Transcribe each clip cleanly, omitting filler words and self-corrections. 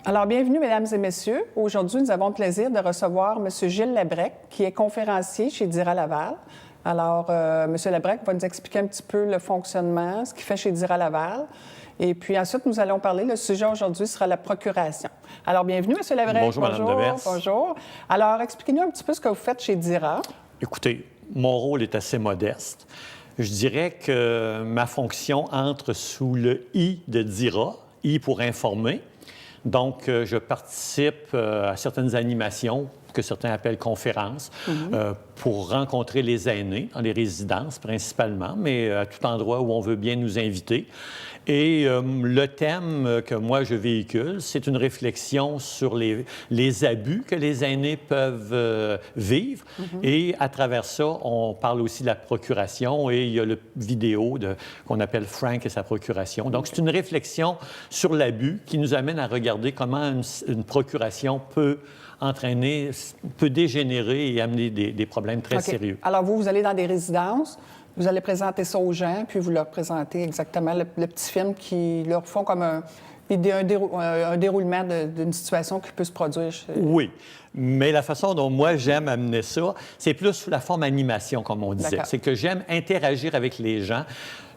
Alors, bienvenue, mesdames et messieurs. Aujourd'hui, nous avons le plaisir de recevoir M. Gilles Labrec, qui est conférencier chez Dira Laval. Alors, M. Labrec va nous expliquer un petit peu le fonctionnement, ce qu'il fait chez Dira Laval. Et puis ensuite, nous allons parler, le sujet aujourd'hui sera la procuration. Alors, bienvenue, M. Labrec. Bonjour, Mme Devers. Bonjour. Alors, expliquez-nous un petit peu ce que vous faites chez Dira. Écoutez, mon rôle est assez modeste. Je dirais que ma fonction entre sous le I de Dira, I pour informer. Donc, je participe à certaines animations que certains appellent conférences, pour rencontrer les aînés dans les résidences principalement, mais à tout endroit où on veut bien nous inviter. Et le thème que moi je véhicule, c'est une réflexion sur les abus que les aînés peuvent vivre. Et à travers ça, on parle aussi de la procuration et il y a le vidéo qu'on appelle Frank et sa procuration. Donc, c'est une réflexion sur l'abus qui nous amène à regarder comment une procuration peut dégénérer et amener des problèmes très sérieux. Alors, vous allez dans des résidences, vous allez présenter ça aux gens, puis vous leur présentez exactement le petit film qui leur font comme un déroulement d'une situation qui peut se produire. Oui, mais la façon dont moi j'aime amener ça, c'est plus sous la forme animation, comme on disait. C'est que j'aime interagir avec les gens.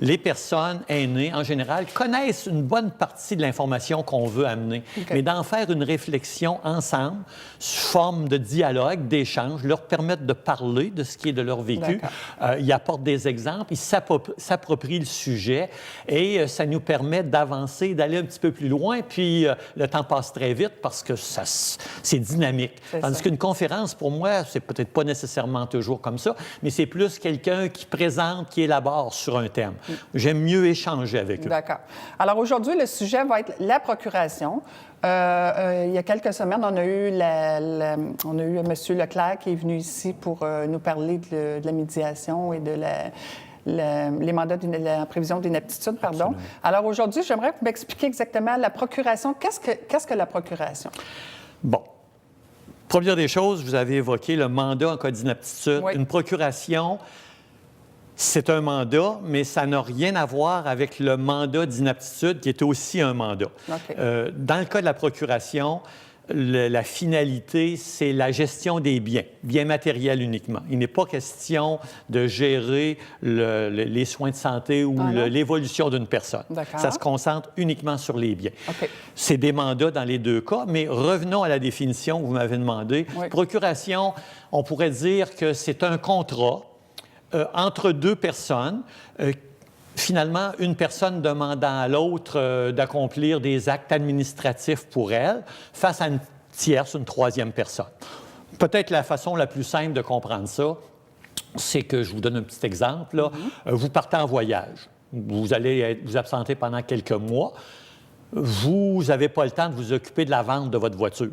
Les personnes aînées, en général, connaissent une bonne partie de l'information qu'on veut amener. Mais d'en faire une réflexion ensemble, sous forme de dialogue, d'échange, leur permettre de parler de ce qui est de leur vécu. Ils apportent des exemples, ils s'approprient le sujet et ça nous permet d'avancer, d'aller un petit peu plus loin. Puis le temps passe très vite parce que c'est dynamique. Tandis qu'une conférence, pour moi, c'est peut-être pas nécessairement toujours comme ça, mais c'est plus quelqu'un qui présente, qui élabore sur un thème. J'aime mieux échanger avec eux. D'accord. Alors aujourd'hui, le sujet va être la procuration. Il y a quelques semaines, on a eu M. Leclerc qui est venu ici pour nous parler de la médiation et de les mandats de la prévision d'inaptitude, pardon. Absolument. Alors aujourd'hui, j'aimerais que vous m'expliquiez exactement la procuration. Qu'est-ce que la procuration? Bon. Première des choses, vous avez évoqué le mandat en cas d'inaptitude. Oui. Une procuration, c'est un mandat, mais ça n'a rien à voir avec le mandat d'inaptitude qui est aussi un mandat. Dans le cas de la procuration, la finalité, c'est la gestion des biens matériels uniquement. Il n'est pas question de gérer les soins de santé ou l'évolution d'une personne. Ça se concentre uniquement sur les biens. C'est des mandats dans les deux cas, mais revenons à la définition que vous m'avez demandé. Procuration, on pourrait dire que c'est un contrat entre deux personnes. Finalement, une personne demandant à l'autre d'accomplir des actes administratifs pour elle face à une tierce, une troisième personne. Peut-être la façon la plus simple de comprendre ça, c'est que, je vous donne un petit exemple, là, vous partez en voyage, vous allez vous absenter pendant quelques mois, vous n'avez pas le temps de vous occuper de la vente de votre voiture.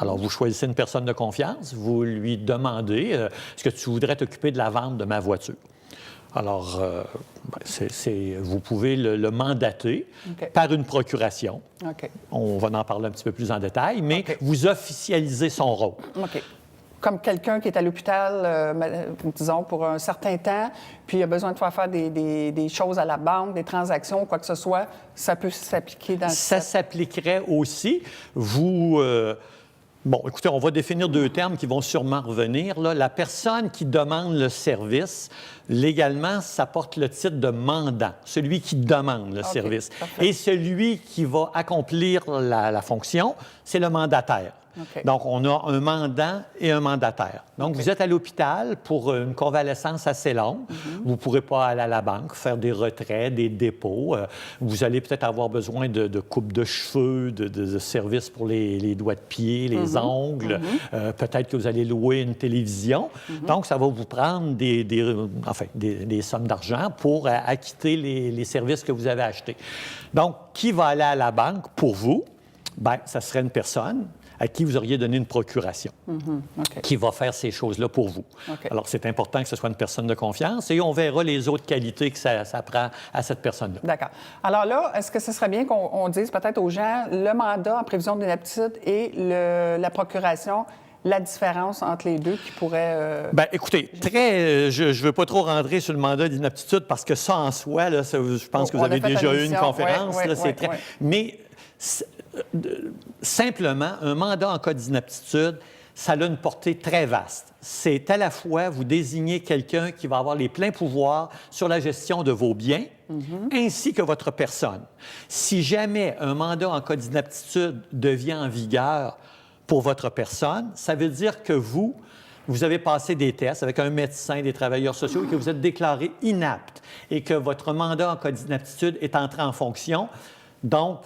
Alors, vous choisissez une personne de confiance, vous lui demandez est-ce que tu voudrais t'occuper de la vente de ma voiture? Alors, vous pouvez le mandater par une procuration. On va en parler un petit peu plus en détail, mais vous officialisez son rôle. Comme quelqu'un qui est à l'hôpital, disons, pour un certain temps, puis il a besoin de faire des choses à la banque, des transactions, quoi que ce soit, ça peut s'appliquer dans... Ça s'appliquerait aussi. Bon, écoutez, on va définir deux termes qui vont sûrement revenir. Là. La personne qui demande le service, légalement, ça porte le titre de mandant, celui qui demande le service. Et celui qui va accomplir la fonction, c'est le mandataire. Donc, on a un mandant et un mandataire. Donc, vous êtes à l'hôpital pour une convalescence assez longue. Vous ne pourrez pas aller à la banque, faire des retraits, des dépôts. Vous allez peut-être avoir besoin de coupe de cheveux, de services pour les doigts de pied, les ongles. Peut-être que vous allez louer une télévision. Donc, ça va vous prendre des sommes d'argent pour acquitter les services que vous avez achetés. Donc, qui va aller à la banque pour vous? Bien, ça serait une personne à qui vous auriez donné une procuration, qui va faire ces choses-là pour vous. Alors, c'est important que ce soit une personne de confiance et on verra les autres qualités que ça prend à cette personne-là. D'accord. Alors là, est-ce que ce serait bien qu'on dise peut-être aux gens le mandat en prévision d'inaptitude et la procuration, la différence entre les deux qui pourrait... Bien, écoutez, je ne veux pas trop rentrer sur le mandat d'inaptitude parce que ça, en soi, là, je pense que vous avez déjà eu une conférence. Mais simplement, un mandat en cas d'inaptitude, ça a une portée très vaste. C'est à la fois, vous désignez quelqu'un qui va avoir les pleins pouvoirs sur la gestion de vos biens, ainsi que votre personne. Si jamais un mandat en cas d'inaptitude devient en vigueur pour votre personne, ça veut dire que vous avez passé des tests avec un médecin, des travailleurs sociaux, et que vous êtes déclaré inapte et que votre mandat en cas d'inaptitude est entré en fonction. Donc,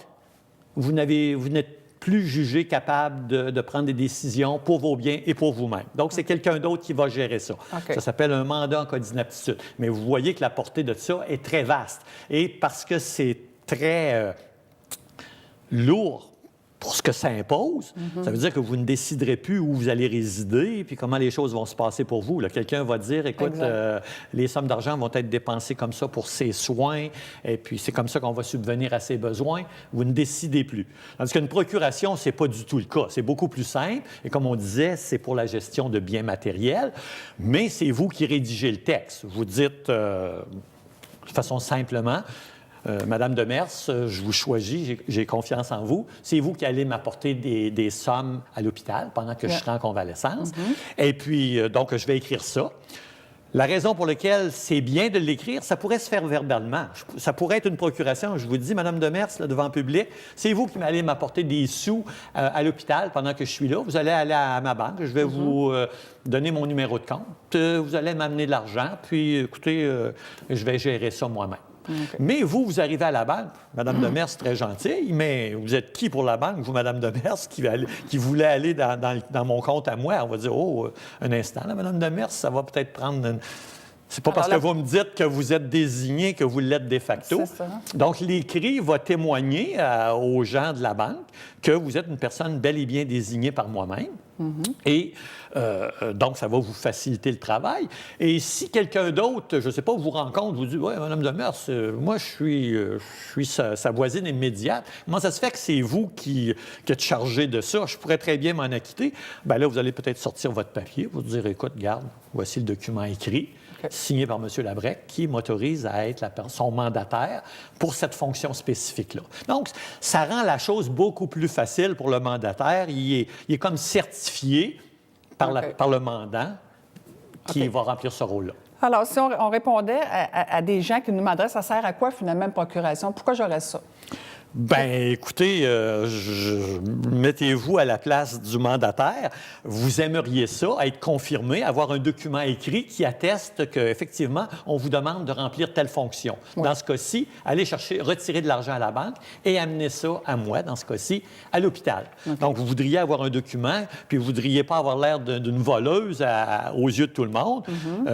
vous n'êtes plus jugé capable de prendre des décisions pour vos biens et pour vous-même. Donc, c'est quelqu'un d'autre qui va gérer ça. Ça s'appelle un mandat en cas d'inaptitude. Mais vous voyez que la portée de ça est très vaste. Et parce que c'est très lourd pour ce que ça impose, ça veut dire que vous ne déciderez plus où vous allez résider puis comment les choses vont se passer pour vous. Quelqu'un va dire, écoute, les sommes d'argent vont être dépensées comme ça pour ses soins et puis c'est comme ça qu'on va subvenir à ses besoins. Vous ne décidez plus. Tandis qu'une procuration, ce n'est pas du tout le cas. C'est beaucoup plus simple et comme on disait, c'est pour la gestion de biens matériels, mais c'est vous qui rédigez le texte. Vous dites, de façon simplement, Madame Demers, je vous choisis, j'ai confiance en vous. C'est vous qui allez m'apporter des sommes à l'hôpital pendant que je serai en convalescence. Et puis, donc, je vais écrire ça. La raison pour laquelle c'est bien de l'écrire, ça pourrait se faire verbalement. Ça pourrait être une procuration. Je vous dis, Madame Demers, là, devant le public, c'est vous qui allez m'apporter des sous à l'hôpital pendant que je suis là. Vous allez aller à ma banque. Je vais vous donner mon numéro de compte. Vous allez m'amener de l'argent. Puis, écoutez, je vais gérer ça moi-même. Mais vous arrivez à la banque, Mme Demers, très gentille, mais vous êtes qui pour la banque, vous, Mme Demers, qui voulait aller dans mon compte à moi? On va dire, un instant, là, Mme Demers, ça va peut-être prendre... C'est pas parce que vous me dites que vous êtes désigné que vous l'êtes de facto. Donc, l'écrit va témoigner aux gens de la banque que vous êtes une personne bel et bien désignée par moi-même. Et donc, ça va vous faciliter le travail. Et si quelqu'un d'autre, je ne sais pas, vous rencontre, vous dit « Oui, Mme Demers, moi, je suis sa voisine immédiate. Comment ça se fait que c'est vous qui êtes chargé de ça? Je pourrais très bien m'en acquitter. » Bien là, vous allez peut-être sortir votre papier, vous dire « Écoute, garde, voici le document écrit. » signé par M. Labrec, qui m'autorise à être son mandataire pour cette fonction spécifique-là. Donc, ça rend la chose beaucoup plus facile pour le mandataire. Il est comme certifié par le mandant qui va remplir ce rôle-là. Alors, si on répondait à des gens qui nous demanderaient, ça sert à quoi finalement une procuration? Pourquoi j'aurais ça? Bien, écoutez, mettez-vous à la place du mandataire. Vous aimeriez ça, être confirmé, avoir un document écrit qui atteste qu'effectivement, on vous demande de remplir telle fonction. Dans ce cas-ci, allez retirer de l'argent à la banque et amener ça à moi, dans ce cas-ci, à l'hôpital. Donc, vous voudriez avoir un document, puis vous ne voudriez pas avoir l'air d'une voleuse aux yeux de tout le monde,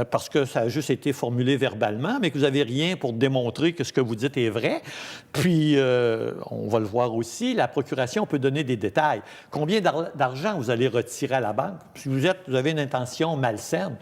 parce que ça a juste été formulé verbalement, mais que vous n'avez rien pour démontrer que ce que vous dites est vrai. Puis, on va le voir aussi, la procuration peut donner des détails. Combien d'argent vous allez retirer à la banque? Si vous avez une intention malsaine,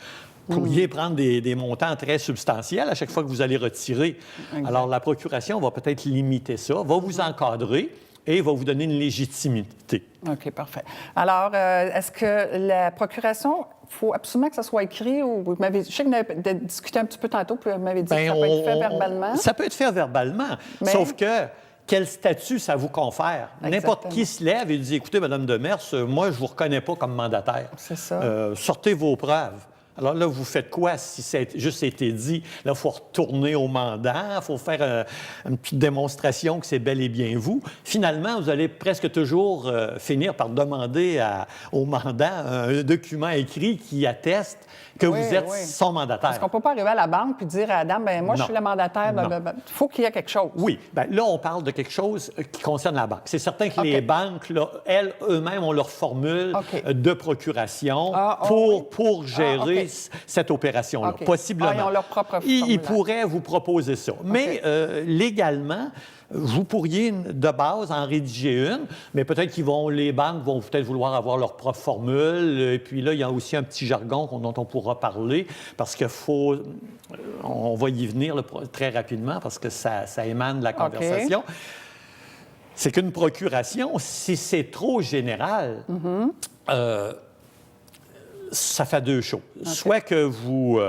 vous pourriez prendre des montants très substantiels à chaque fois que vous allez retirer. Alors, la procuration va peut-être limiter ça, va vous encadrer et va vous donner une légitimité. OK, parfait. Alors, est-ce que la procuration... Il faut absolument que ça soit écrit ou je sais que vous avez discuté un petit peu tantôt, puis vous m'avez dit que ça peut être fait verbalement. Ça peut être fait verbalement, sauf que quel statut ça vous confère? N'importe qui se lève et dit, écoutez, Mme Demers, moi, je ne vous reconnais pas comme mandataire. C'est ça. Sortez vos preuves. Alors là, vous faites quoi si c'est juste été dit? Là, il faut retourner au mandant, il faut faire une petite démonstration que c'est bel et bien vous. Finalement, vous allez presque toujours finir par demander au mandant un document écrit qui atteste que vous êtes son mandataire. Parce qu'on ne peut pas arriver à la banque et dire à la dame, bien, moi, je suis le mandataire. Il faut qu'il y ait quelque chose. Oui. Bien, là, on parle de quelque chose qui concerne la banque. C'est certain que les banques, là, eux-mêmes, ont leur formule de procuration pour gérer cette opération-là, possiblement. Ils ont leur propre Ils pourraient vous proposer ça. Mais légalement, vous pourriez, de base, en rédiger une, mais peut-être les banques vont peut-être vouloir avoir leur propre formule. Et puis là, il y a aussi un petit jargon dont on pourra parler, parce qu'il faut... On va y venir très rapidement, parce que ça émane de la conversation. C'est qu'une procuration, si c'est trop général, ça fait deux choses. Soit que vous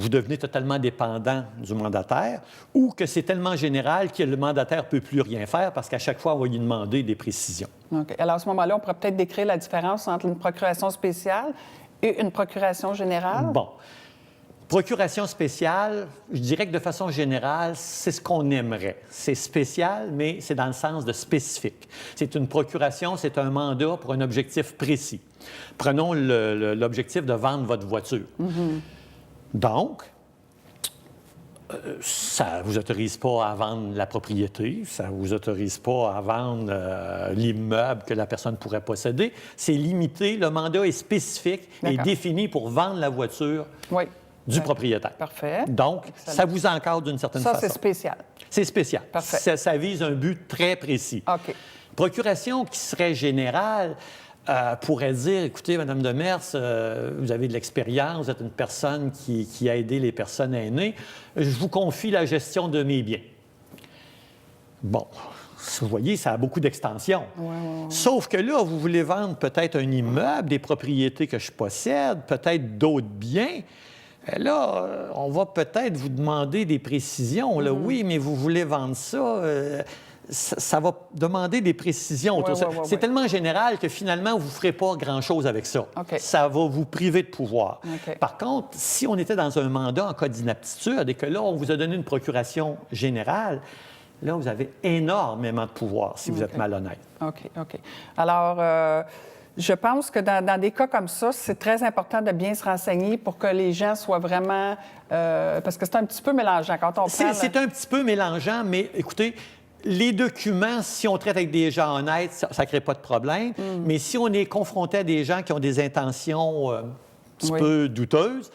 devenez totalement dépendant du mandataire, ou que c'est tellement général que le mandataire ne peut plus rien faire parce qu'à chaque fois, on va lui demander des précisions. OK. Alors, à ce moment-là, on pourrait peut-être décrire la différence entre une procuration spéciale et une procuration générale? Bon. Procuration spéciale, je dirais que de façon générale, c'est ce qu'on aimerait. C'est spécial, mais c'est dans le sens de spécifique. C'est une procuration, c'est un mandat pour un objectif précis. Prenons l'objectif de vendre votre voiture. Donc, ça ne vous autorise pas à vendre la propriété, ça ne vous autorise pas à vendre l'immeuble que la personne pourrait posséder. C'est limité, le mandat est spécifique et défini pour vendre la voiture du propriétaire. Parfait. Donc, ça vous encadre d'une certaine façon. Ça, c'est spécial. C'est spécial. Parfait. Ça vise un but très précis. OK. Procuration qui serait générale pourrait dire, écoutez, Mme Demers, vous avez de l'expérience, vous êtes une personne qui a aidé les personnes aînées, je vous confie la gestion de mes biens. Bon, vous voyez, ça a beaucoup d'extensions. Sauf que là, vous voulez vendre peut-être un immeuble, des propriétés que je possède, peut-être d'autres biens. Là, on va peut-être vous demander des précisions. Là, oui, mais vous voulez vendre ça... ça va demander des précisions autour de ça. C'est tellement général que finalement, vous ne ferez pas grand-chose avec ça. Ça va vous priver de pouvoir. Par contre, si on était dans un mandat en cas d'inaptitude et que là, on vous a donné une procuration générale, là, vous avez énormément de pouvoir si vous êtes malhonnête. OK. Alors, je pense que dans des cas comme ça, c'est très important de bien se renseigner pour que les gens soient vraiment... parce que c'est un petit peu mélangeant quand on parle... C'est un petit peu mélangeant, mais écoutez... Les documents, si on traite avec des gens honnêtes, ça ne crée pas de problème. Mais si on est confronté à des gens qui ont des intentions un petit peu douteuses,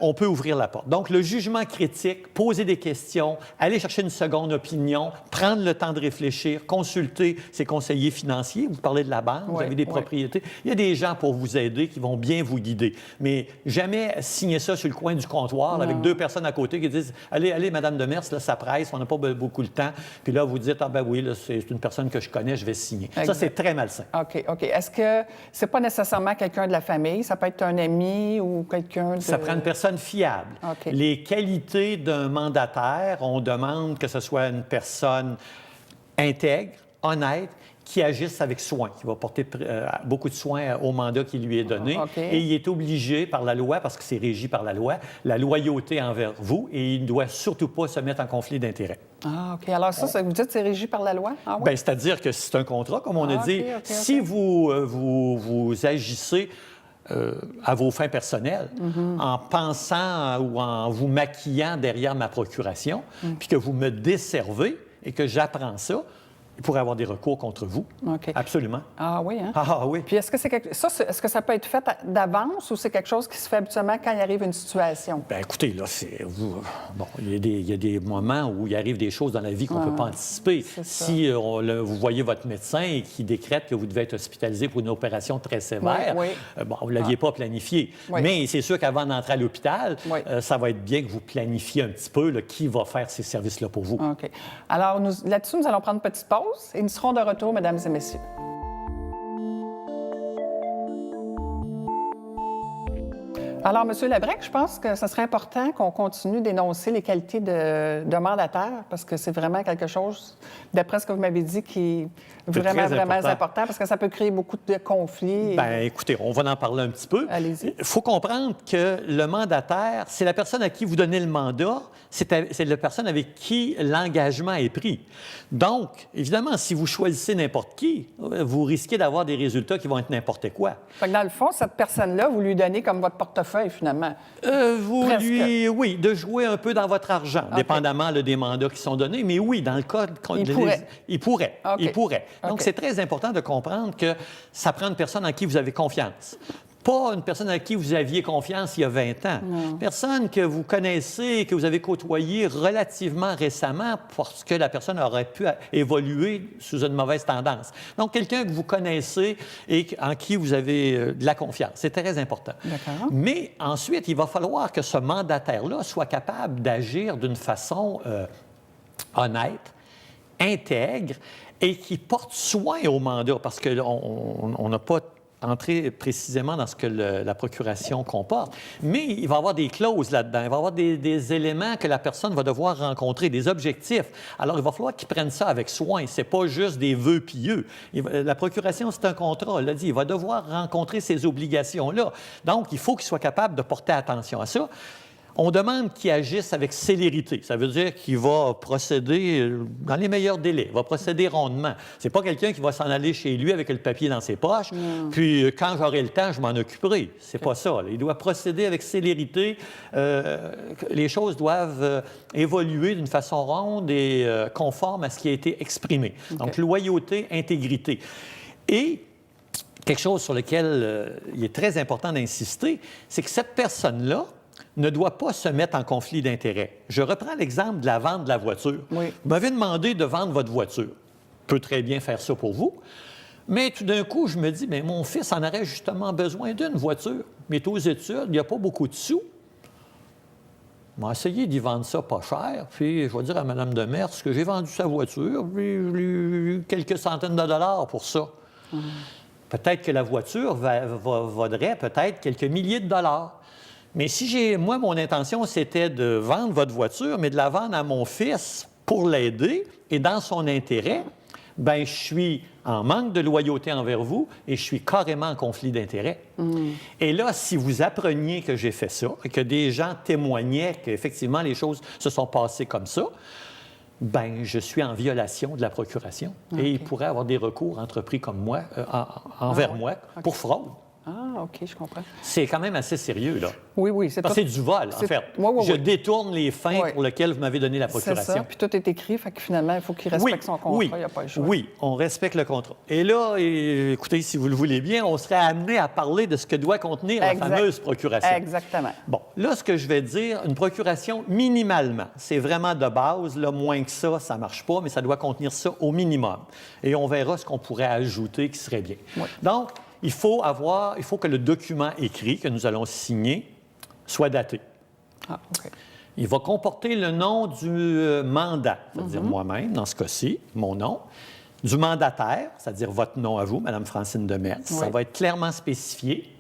on peut ouvrir la porte. Donc, le jugement critique, poser des questions, aller chercher une seconde opinion, prendre le temps de réfléchir, consulter ses conseillers financiers. Vous parlez de la banque, vous avez des propriétés. Il y a des gens pour vous aider qui vont bien vous guider. Mais jamais signer ça sur le coin du comptoir là, avec deux personnes à côté qui disent « Allez, Madame Demers, là, ça presse, on n'a pas beaucoup de temps. » Puis là, vous dites « Ah ben oui, là, c'est une personne que je connais, je vais signer. » Ça, c'est très malsain. OK. Est-ce que c'est pas nécessairement quelqu'un de la famille? Ça peut être un ami ou quelqu'un de... Ça prend une personne fiable. Les qualités d'un mandataire, on demande que ce soit une personne intègre, honnête, qui agisse avec soin, qui va porter beaucoup de soin au mandat qui lui est donné. Et il est obligé par la loi, parce que c'est régi par la loyauté envers vous, et il ne doit surtout pas se mettre en conflit d'intérêts. Ah, OK. Alors ça, vous dites, c'est régi par la loi? Ah, oui? Bien, c'est-à-dire que c'est un contrat, comme on a dit. Si vous agissez à vos fins personnelles, en pensant ou en vous maquillant derrière ma procuration, puis que vous me desservez et que j'apprends ça, il pourrait avoir des recours contre vous. Absolument. Ah oui, hein? Ah oui. Puis est-ce que ça peut être fait d'avance ou c'est quelque chose qui se fait habituellement quand il arrive une situation? Bien, écoutez, là, bon, il y a des moments où il arrive des choses dans la vie qu'on ne peut pas anticiper. Si vous voyez votre médecin et qui décrète que vous devez être hospitalisé pour une opération très sévère, bon, vous ne l'aviez pas planifié. Mais c'est sûr qu'avant d'entrer à l'hôpital, ça va être bien que vous planifiez un petit peu là, qui va faire ces services-là pour vous. OK. Alors, là-dessus, nous allons prendre une petite pause. Et nous serons de retour, mesdames et messieurs. Alors, M. Labrec, je pense que ce serait important qu'on continue d'énoncer les qualités de mandataire, parce que c'est vraiment quelque chose, d'après ce que vous m'avez dit, qui est vraiment important, parce que ça peut créer beaucoup de conflits. Bien, écoutez, on va en parler un petit peu. Allez-y. Il faut comprendre que le mandataire, c'est la personne à qui vous donnez le mandat, c'est la personne avec qui l'engagement est pris. Donc, évidemment, si vous choisissez n'importe qui, vous risquez d'avoir des résultats qui vont être n'importe quoi. Fait que dans le fond, cette personne-là, vous lui donnez comme votre portefeuille, finalement. Oui, de jouer un peu dans votre argent, dépendamment des mandats qui sont donnés. Mais oui, dans le cas... Il pourrait. Donc, c'est très important de comprendre que ça prend une personne en qui vous avez confiance. pas une personne à qui vous aviez confiance il y a 20 ans. Non. Personne que vous connaissez, que vous avez côtoyé relativement récemment parce que la personne aurait pu évoluer sous une mauvaise tendance. Donc, quelqu'un que vous connaissez et en qui vous avez de la confiance. C'est très important. D'accord. Mais ensuite, il va falloir que ce mandataire-là soit capable d'agir d'une façon honnête, intègre et qui porte soin au mandat parce qu'on n'a pas entrer précisément dans ce que la procuration comporte. Mais il va y avoir des clauses là-dedans. Il va y avoir des éléments que la personne va devoir rencontrer, des objectifs. Alors, il va falloir qu'il prenne ça avec soin. Ce n'est pas juste des vœux pieux. La procuration, c'est un contrat. On l'a dit, il va devoir rencontrer ces obligations-là. Donc, il faut qu'il soit capable de porter attention à ça. On demande qu'il agisse avec célérité. Ça veut dire qu'il va procéder dans les meilleurs délais, il va procéder rondement. C'est pas quelqu'un qui va s'en aller chez lui avec le papier dans ses poches, puis quand j'aurai le temps, je m'en occuperai. C'est pas ça. Il doit procéder avec célérité. Les choses doivent évoluer d'une façon ronde et conforme à ce qui a été exprimé. Okay. Donc, loyauté, intégrité. Et quelque chose sur lequel il est très important d'insister, c'est que cette personne-là ne doit pas se mettre en conflit d'intérêts. Je reprends l'exemple de la vente de la voiture. Oui. Vous m'avez demandé de vendre votre voiture. Je peux très bien faire ça pour vous. Mais tout d'un coup, je me dis, mais mon fils en aurait justement besoin d'une voiture. Il est aux études, il n'y a pas beaucoup de sous. On va essayer d'y vendre ça pas cher, puis je vais dire à Mme Demers que j'ai vendu sa voiture, puis j'ai eu quelques centaines de dollars pour ça. Peut-être que la voiture vaudrait peut-être quelques milliers de dollars. Mais si moi, mon intention, c'était de vendre votre voiture, mais de la vendre à mon fils pour l'aider et dans son intérêt, bien, je suis en manque de loyauté envers vous et je suis carrément en conflit d'intérêts. Et là, si vous appreniez que j'ai fait ça et que des gens témoignaient qu'effectivement, les choses se sont passées comme ça, bien, je suis en violation de la procuration. Okay. Et il pourrait avoir des recours entrepris comme moi, envers moi, pour fraude. Ah, OK, je comprends. C'est quand même assez sérieux, là. Oui, oui. C'est du vol, en fait. Je détourne les fins pour lesquelles vous m'avez donné la procuration. C'est ça, puis tout est écrit, fait que finalement, il faut qu'il respecte son contrat, il n'y a pas le choix. Oui, on respecte le contrat. Et là, écoutez, si vous le voulez bien, on serait amené à parler de ce que doit contenir la fameuse procuration. Exactement. Bon, là, ce que je vais dire, une procuration minimalement, c'est vraiment de base, là, moins que ça ne marche pas, mais ça doit contenir ça au minimum. Et on verra ce qu'on pourrait ajouter qui serait bien. Oui. Donc, il faut que le document écrit que nous allons signer soit daté. Ah, OK. Il va comporter le nom du mandant, c'est-à-dire moi-même, dans ce cas-ci, mon nom, du mandataire, c'est-à-dire votre nom à vous, Mme Francine Demers. Oui. Ça va être clairement spécifié.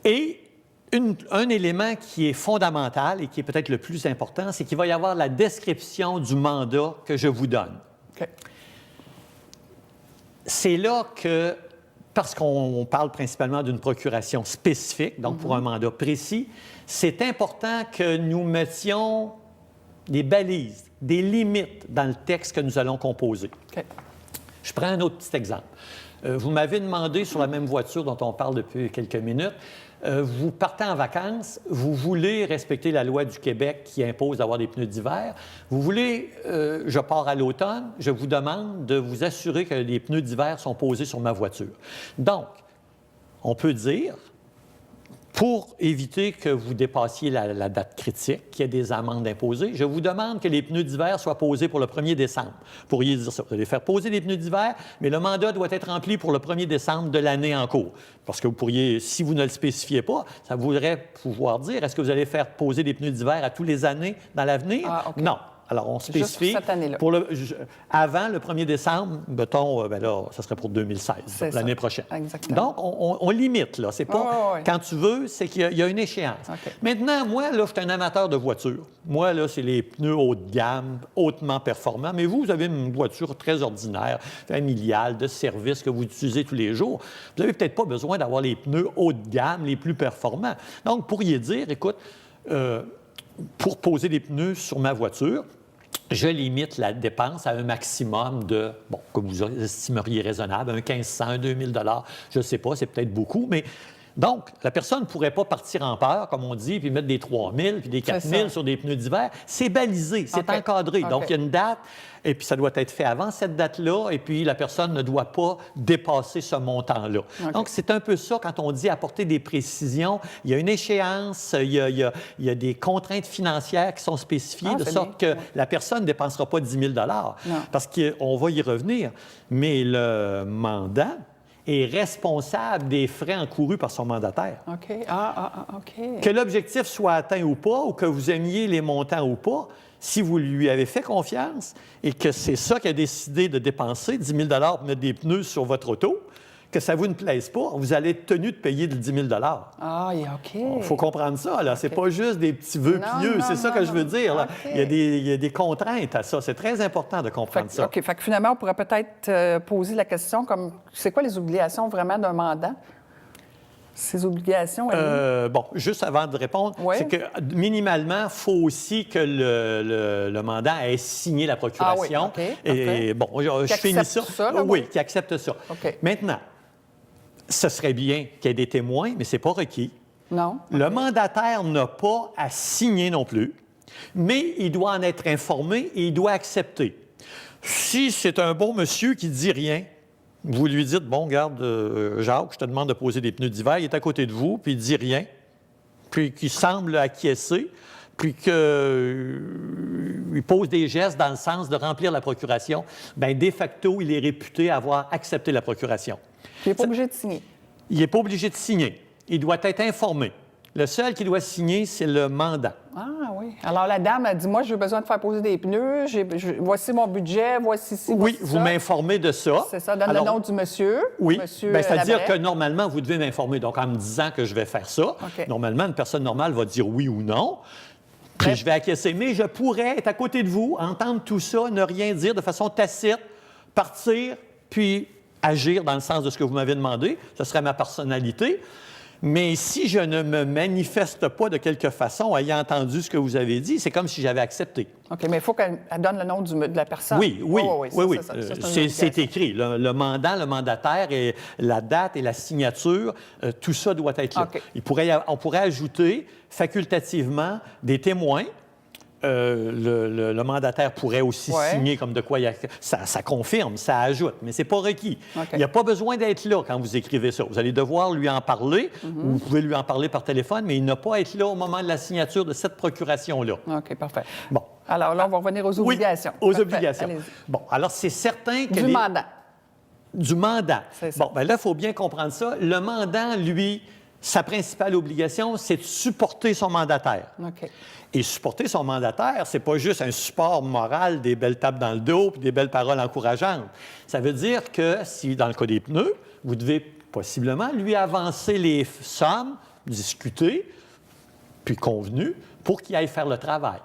Et un élément qui est fondamental et qui est peut-être le plus important, c'est qu'il va y avoir la description du mandat que je vous donne. OK. C'est là que, parce qu'on parle principalement d'une procuration spécifique, donc pour un mandat précis, c'est important que nous mettions des balises, des limites dans le texte que nous allons composer. Okay. Je prends un autre petit exemple. Vous m'avez demandé sur la même voiture dont on parle depuis quelques minutes, vous partez en vacances, vous voulez respecter la loi du Québec qui impose d'avoir des pneus d'hiver, vous voulez, je pars à l'automne, je vous demande de vous assurer que les pneus d'hiver sont posés sur ma voiture. Donc, on peut dire, pour éviter que vous dépassiez la date critique, qu'il y ait des amendes imposées, je vous demande que les pneus d'hiver soient posés pour le 1er décembre. Vous pourriez dire ça. Vous allez faire poser des pneus d'hiver, mais le mandat doit être rempli pour le 1er décembre de l'année en cours. Parce que vous pourriez, si vous ne le spécifiez pas, ça voudrait pouvoir dire, est-ce que vous allez faire poser des pneus d'hiver à tous les années dans l'avenir? Ah, okay. Non. Alors, on spécifie. Juste pour cette année-là. Avant le 1er décembre, mettons, bien là, ça serait pour 2016, l'année prochaine. Exactement. Donc, on limite, là. C'est pas quand tu veux, c'est qu'il y a une échéance. Okay. Maintenant, moi, là, je suis un amateur de voiture. Moi, là, c'est les pneus haut de gamme, hautement performants. Mais vous avez une voiture très ordinaire, familiale, de service que vous utilisez tous les jours. Vous n'avez peut-être pas besoin d'avoir les pneus haut de gamme, les plus performants. Donc, vous pourriez dire, écoute, pour poser des pneus sur ma voiture, je limite la dépense à un maximum de, que vous estimeriez raisonnable, un 1500, un 2000 $, je ne sais pas, c'est peut-être beaucoup, mais Donc, la personne ne pourrait pas partir en peur, comme on dit, puis mettre des 3 000 puis des 4 000 sur des pneus d'hiver. C'est balisé, c'est encadré. Donc, il y a une date, et puis ça doit être fait avant cette date-là, et puis la personne ne doit pas dépasser ce montant-là. Donc, c'est un peu ça quand on dit apporter des précisions. Il y a une échéance, il y a des contraintes financières qui sont spécifiées, de sorte que la personne ne dépensera pas 10 000 parce qu'on va y revenir. Mais le mandant est responsable des frais encourus par son mandataire. OK. OK. Que l'objectif soit atteint ou pas, ou que vous aimiez les montants ou pas, si vous lui avez fait confiance et que c'est ça qu'il a décidé de dépenser, 10 000 pour mettre des pneus sur votre auto, que ça vous ne plaise pas, vous allez être tenu de payer le 10 000 Ah, OK. Il faut comprendre ça, là. C'est pas juste des petits vœux pieux, c'est ça que je veux dire, là. Il y a des contraintes à ça. C'est très important de comprendre ça. OK. Fait que finalement, on pourrait peut-être poser la question comme, c'est quoi les obligations vraiment d'un mandant? Ces obligations, bon, juste avant de répondre, c'est que minimalement, il faut aussi que le mandant ait signé la procuration. Ah oui, OK. Et bon, je finis ça. Oui, qui accepte ça. OK. Maintenant, ce serait bien qu'il y ait des témoins, mais ce n'est pas requis. Non. Le mandataire n'a pas à signer non plus, mais il doit en être informé et il doit accepter. Si c'est un bon monsieur qui ne dit rien, vous lui dites, bon, regarde, Jacques, je te demande de poser des pneus d'hiver, il est à côté de vous, puis il ne dit rien, puis qu'il semble acquiescer, puis qu'il pose des gestes dans le sens de remplir la procuration, bien, de facto, il est réputé avoir accepté la procuration. Il n'est pas obligé de signer. Il n'est pas obligé de signer. Il doit être informé. Le seul qui doit signer, c'est le mandant. Ah oui. Alors, la dame a dit, moi, j'ai besoin de faire poser des pneus, voici mon budget, voici ci, oui, vous m'informez de ça. C'est ça, donne le nom du monsieur. Oui, monsieur c'est-à-dire que normalement, vous devez m'informer. Donc, en me disant que je vais faire ça, normalement, une personne normale va dire oui ou non. Puis je vais acquiescer. Mais je pourrais être à côté de vous, entendre tout ça, ne rien dire de façon tacite, partir, puis agir dans le sens de ce que vous m'avez demandé. Ce serait ma personnalité. Mais si je ne me manifeste pas de quelque façon, ayant entendu ce que vous avez dit, c'est comme si j'avais accepté. OK, mais il faut qu'elle donne le nom de la personne. Oui. C'est écrit. Le mandant, le mandataire, et la date et la signature, tout ça doit être là. Okay. On pourrait ajouter facultativement des témoins. Le mandataire pourrait aussi signer comme de quoi ça confirme, ça ajoute, mais ce n'est pas requis. Okay. Il n'y a pas besoin d'être là quand vous écrivez ça. Vous allez devoir lui en parler, ou vous pouvez lui en parler par téléphone, mais il n'a pas à être là au moment de la signature de cette procuration-là. OK, parfait. Bon. Alors là, on va revenir aux obligations. Oui, aux obligations. Bon, alors c'est certain que... Du mandant. Du mandant. C'est ça. Bon, bien là, il faut bien comprendre ça. Le mandant, lui, sa principale obligation, c'est de supporter son mandataire. OK. Et supporter son mandataire, c'est pas juste un support moral, des belles tapes dans le dos puis des belles paroles encourageantes. Ça veut dire que si, dans le cas des pneus, vous devez possiblement lui avancer les sommes, discuter, puis convenu, pour qu'il aille faire le travail.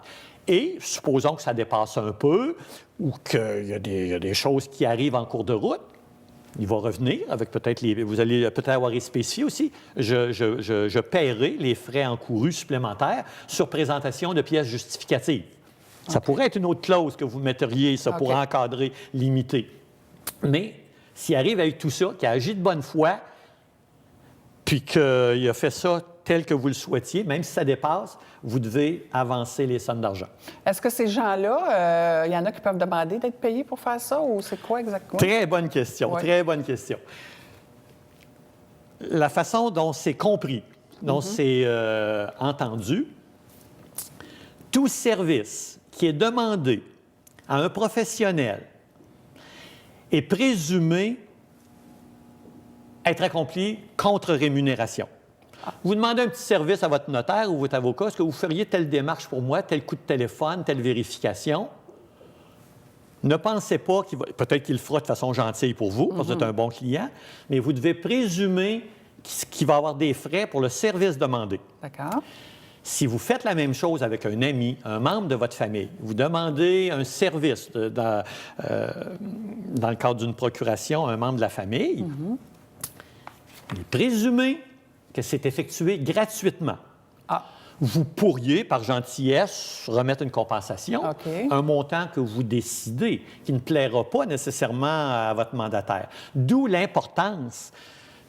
Et supposons que ça dépasse un peu ou qu'il y a des choses qui arrivent en cours de route, il va revenir avec peut-être vous allez peut-être avoir spécifié aussi. Je paierai les frais encourus supplémentaires sur présentation de pièces justificatives. Ça pourrait être une autre clause que vous metteriez, ça, pour encadrer, limiter. Mais s'il arrive avec tout ça, qu'il agit de bonne foi, puis qu'il a fait ça tel que vous le souhaitiez, même si ça dépasse, vous devez avancer les sommes d'argent. Est-ce que ces gens-là, il y en a qui peuvent demander d'être payés pour faire ça, ou c'est quoi exactement? Très bonne question, très bonne question. La façon dont c'est compris, dont c'est entendu, tout service qui est demandé à un professionnel est présumé être accompli contre rémunération. Vous demandez un petit service à votre notaire ou votre avocat, est-ce que vous feriez telle démarche pour moi, tel coup de téléphone, telle vérification? Ne pensez pas peut-être qu'il le fera de façon gentille pour vous, parce que vous êtes un bon client, mais vous devez présumer qu'il va y avoir des frais pour le service demandé. D'accord. Si vous faites la même chose avec un ami, un membre de votre famille, vous demandez un service dans le cadre d'une procuration à un membre de la famille, il est présumé que c'est effectué gratuitement. Ah. Vous pourriez, par gentillesse, remettre une compensation, un montant que vous décidez, qui ne plaira pas nécessairement à votre mandataire. D'où l'importance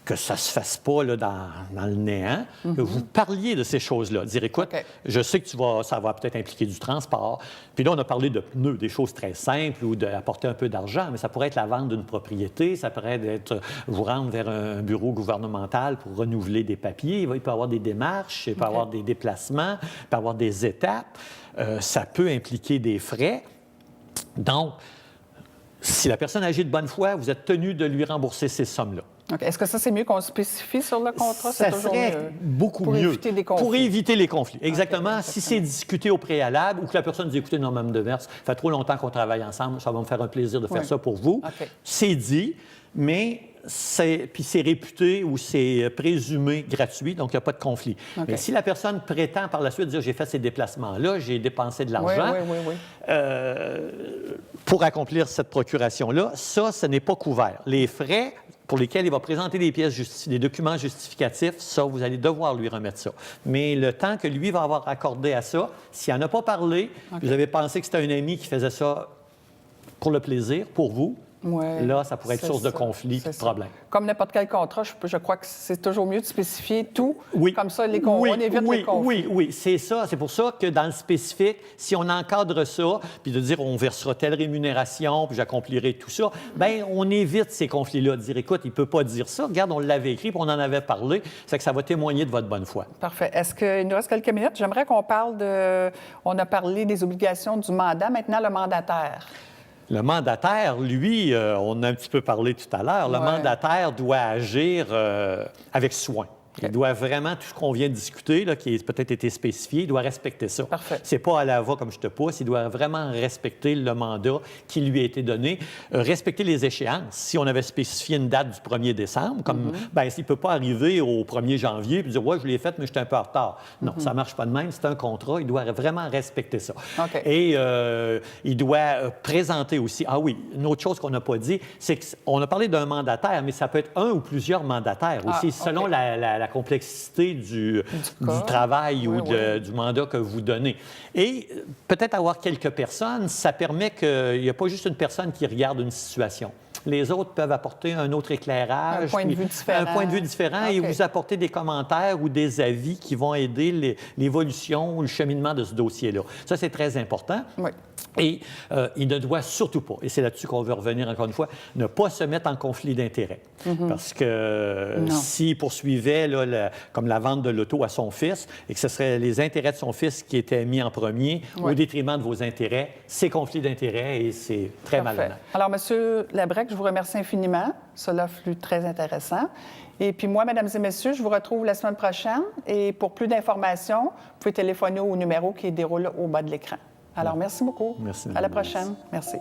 que ça ne se fasse pas là, dans le néant, que vous parliez de ces choses-là. Dire, écoute, je sais que ça va peut-être impliquer du transport. Puis là, on a parlé de pneus, des choses très simples ou d'apporter un peu d'argent, mais ça pourrait être la vente d'une propriété, ça pourrait être vous rendre vers un bureau gouvernemental pour renouveler des papiers. Il peut y avoir des démarches, il peut y avoir des déplacements, il peut y avoir des étapes. Ça peut impliquer des frais. Donc, si la personne agit de bonne foi, vous êtes tenu de lui rembourser ces sommes-là. Okay. Est-ce que ça, c'est mieux qu'on spécifie sur le contrat? Ça serait beaucoup mieux. Éviter des conflits. Pour éviter les conflits. Exactement. Si c'est discuté au préalable ou que la personne dit, écoutez, non, Mme Demers, ça fait trop longtemps qu'on travaille ensemble, ça va me faire un plaisir de faire ça pour vous. C'est dit, mais c'est réputé ou c'est présumé gratuit, donc il n'y a pas de conflit. Mais si la personne prétend par la suite dire, j'ai fait ces déplacements-là, j'ai dépensé de l'argent, pour accomplir cette procuration-là, ça, ce n'est pas couvert. Les frais pour lesquels il va présenter des documents justificatifs, ça, vous allez devoir lui remettre ça. Mais le temps que lui va avoir accordé à ça, s'il n'en a pas parlé, vous avez pensé que c'était un ami qui faisait ça pour le plaisir, pour vous, là, ça pourrait être source de conflit, de problème. Comme n'importe quel contrat, je crois que c'est toujours mieux de spécifier tout. Comme ça, on évite les conflits. Oui, c'est ça. C'est pour ça que dans le spécifique, si on encadre ça, puis de dire on versera telle rémunération, puis j'accomplirai tout ça, bien, on évite ces conflits-là. De dire, écoute, il ne peut pas dire ça. Regarde, on l'avait écrit, puis on en avait parlé. C'est que ça va témoigner de votre bonne foi. Parfait. Est-ce qu'il nous reste quelques minutes? J'aimerais qu'on parle On a parlé des obligations du mandat. Maintenant, le mandataire. Le mandataire, lui, on a un petit peu parlé tout à l'heure, le mandataire doit agir avec soin. Il doit vraiment, tout ce qu'on vient de discuter, là, qui a peut-être été spécifié, il doit respecter ça. Parfait. C'est pas à la va comme je te pousse, il doit vraiment respecter le mandat qui lui a été donné, respecter les échéances. Si on avait spécifié une date du 1er décembre, comme, bien, il ne peut pas arriver au 1er janvier et dire, ouais, je l'ai fait, mais j'étais un peu en retard. Non, ça ne marche pas de même, c'est un contrat, il doit vraiment respecter ça. Et il doit présenter aussi, une autre chose qu'on n'a pas dit, c'est qu'on a parlé d'un mandataire, mais ça peut être un ou plusieurs mandataires aussi, selon la complexité du travail ou du mandat que vous donnez. Et peut-être avoir quelques personnes, ça permet qu'il n'y a pas juste une personne qui regarde une situation. Les autres peuvent apporter un autre éclairage. Un point de vue différent. Et vous apporter des commentaires ou des avis qui vont aider l'évolution ou le cheminement de ce dossier-là. Ça, c'est très important. Et il ne doit surtout pas, et c'est là-dessus qu'on veut revenir encore une fois, ne pas se mettre en conflit d'intérêts. Parce que s'il poursuivait comme la vente de l'auto à son fils et que ce serait les intérêts de son fils qui étaient mis en premier au détriment de vos intérêts, c'est conflit d'intérêts et c'est très malhonnête. Alors, M. Labrec, je vous remercie infiniment. Cela fut très intéressant. Et puis moi, mesdames et messieurs, je vous retrouve la semaine prochaine. Et pour plus d'informations, vous pouvez téléphoner au numéro qui déroule au bas de l'écran. Alors, merci beaucoup. Merci. À la prochaine. Merci.